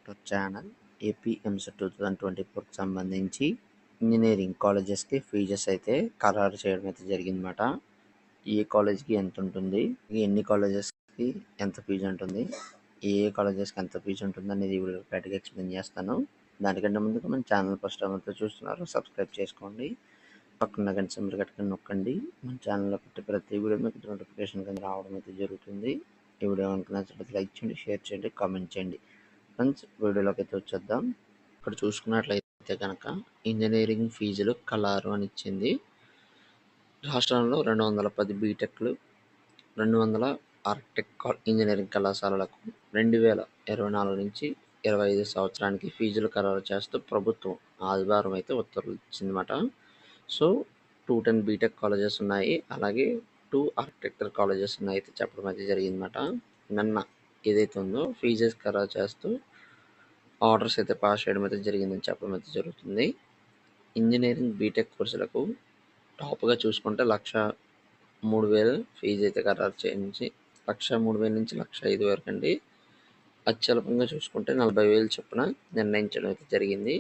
To channel. AP EAMCET 2024కి సంబంధించి engineering కాలేజెస్కి fees అయితే ఖరారు చేయడం అయితే జరిగిందన్నమాట. ఏ కాలేజ్కి ఎంత ఉంటుంది, ఎన్ని కాలేజెస్కి ఎంత ఫీజు ఉంటుంది, ఏ కాలేజెస్కి ఎంత ఫీజు ఉంటుంది అనేది ఈ వీడియో క్లారిటీగా ఎక్స్ప్లెయిన్ చేస్తాను. దానికంటే ముందుగా మన ఛానల్ ఫస్ట్ టైం అయితే చూస్తున్నారు, సబ్స్క్రైబ్ చేసుకోండి. పక్కన గంట సింబల్ కట్టుకొని నొక్కండి. మన ఛానల్లో పెట్టే ప్రతి వీడియో మీకు నోటిఫికేషన్ కింద రావడం అయితే జరుగుతుంది. ఈ వీడియో కనుక నచ్చినట్లయితే లైక్ చేయండి, షేర్ చేయండి, కామెంట్ చేయండి. ఫ్రెండ్స్, వీడియోలోకి అయితే వచ్చేద్దాం. ఇక్కడ చూసుకున్నట్లయితే కనుక ఇంజనీరింగ్ ఫీజులు కలారు అని ఇచ్చింది. రాష్ట్రంలో 210 బీటెక్లు, 200 ఆర్కిటెక్ట్ ఇంజనీరింగ్ కళాశాలలకు 2024 నుంచి 25 సంవత్సరానికి ఫీజులు ఖరారు చేస్తూ ప్రభుత్వం ఆదివారం అయితే ఉత్తర్వులు ఇచ్చిందన్నమాట. సో 210 బీటెక్ కాలేజెస్ ఉన్నాయి, అలాగే 2 ఆర్కిటెక్చర్ కాలేజెస్ ఉన్నాయి అయితే చెప్పడం అయితే జరిగిందన్నమాట. నిన్న ఏదైతే ఉందో ఫీజెస్ ఖరారు చేస్తూ ఆర్డర్స్ అయితే పాస్ చేయడం అయితే జరిగిందని చెప్పడం అయితే జరుగుతుంది. ఇంజనీరింగ్ బీటెక్ కోర్సులకు టాప్గా చూసుకుంటే 1,03,000 ఫీజు అయితే ఖరారు చేయించి 1,03,000 నుంచి 1,05,000 వరకు అండి. అత్యల్పంగా చూసుకుంటే 40,000 చొప్పున నిర్ణయించడం అయితే జరిగింది.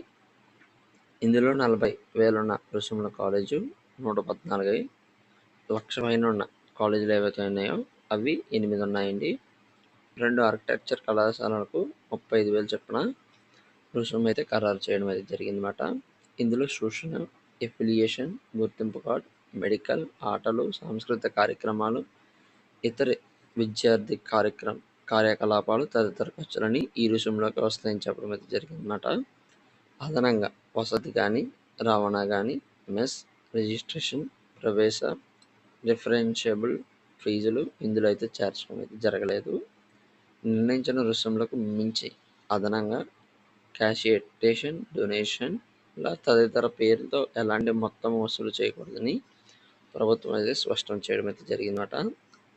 ఇందులో 40,000 ఉన్న రుసుముల కాలేజు 114, 1,00,000 పైన ఉన్న కాలేజీలు ఏవైతే ఉన్నాయో అవి 8 ఉన్నాయండి. 2 ఆర్కిటెక్చర్ కళాశాలలకు 35,000 చొప్పున రుసుము అయితే ఖరారు చేయడం అయితే జరిగిందన్నమాట. ఇందులో సూచన, ఎఫిలియేషన్, గుర్తింపు కార్డ్, మెడికల్, ఆటలు, సాంస్కృతిక కార్యక్రమాలు, ఇతర విద్యార్థి కార్యకలాపాలు తదితర ఖర్చులని ఈ రుసుములోకి వస్తాయని చెప్పడం అయితే జరిగిందన్నమాట. అదనంగా వసతి కానీ, రవాణా కానీ, మెస్, రిజిస్ట్రేషన్, ప్రవేశ, రిఫరెన్షియబుల్ ఫీజులు ఇందులో అయితే చేర్చడం అయితే జరగలేదు. నిర్ణయించిన రుసుములకు మించి అదనంగా క్యాషియేటేషన్, డొనేషన్ తదితర పేరుతో ఎలాంటి మొత్తం వసూలు చేయకూడదని ప్రభుత్వం అయితే స్పష్టం చేయడం అయితే జరిగిందన్నమాట.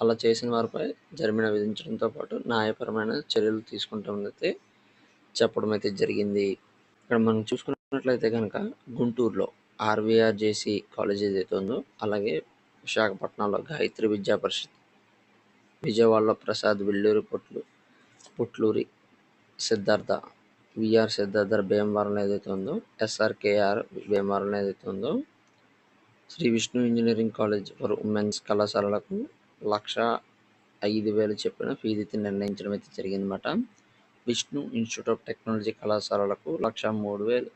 అలా చేసిన వారిపై జరిమానా విధించడంతో పాటు న్యాయపరమైన చర్యలు తీసుకుంటామనైతే చెప్పడం అయితే జరిగింది. ఇక్కడ మనం చూసుకున్నట్లయితే కనుక గుంటూరులో ఆర్వీఆర్జేసీ కాలేజ్ ఏదైతే ఉందో, అలాగే విశాఖపట్నంలో గాయత్రి విద్యా పరిషత్, విజయవాడలో ప్రసాద్ విల్లూరి పుట్లూరి సిద్ధార్థ, విఆర్ సిద్ధార్థ భీమవరంలో ఏదైతే ఉందో, ఎస్ఆర్కేఆర్ భీమవరంలో ఏదైతే ఉందో, Shri Vishnu engineering college for womens కళాశాలలకు 1,05,000 చొప్పున ఫీజు అయితే నిర్ణయించడం అయితే జరిగిందన్నమాట. విష్ణు ఇన్స్టిట్యూట్ ఆఫ్ టెక్నాలజీ కళాశాలలకు 1,03,000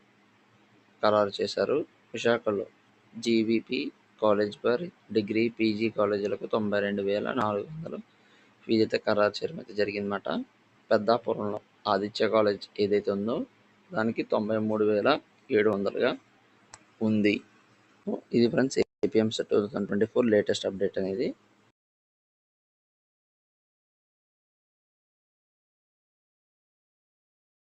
ఖరారు చేశారు. విశాఖలో GVP college for degree, PG కాలేజీలకు 92,400 ఫీజు అయితే ఖరారు చేయడం అయితే జరిగిందన్నమాట. పెద్దాపురంలో ఆదిత్య కాలేజ్ ఏదైతే ఉందో దానికి 93,700గా ఉంది. ఇది ఫ్రెండ్స్ ఏపీఎంసెట్ 2024 లేటెస్ట్ అప్డేట్ అనేది.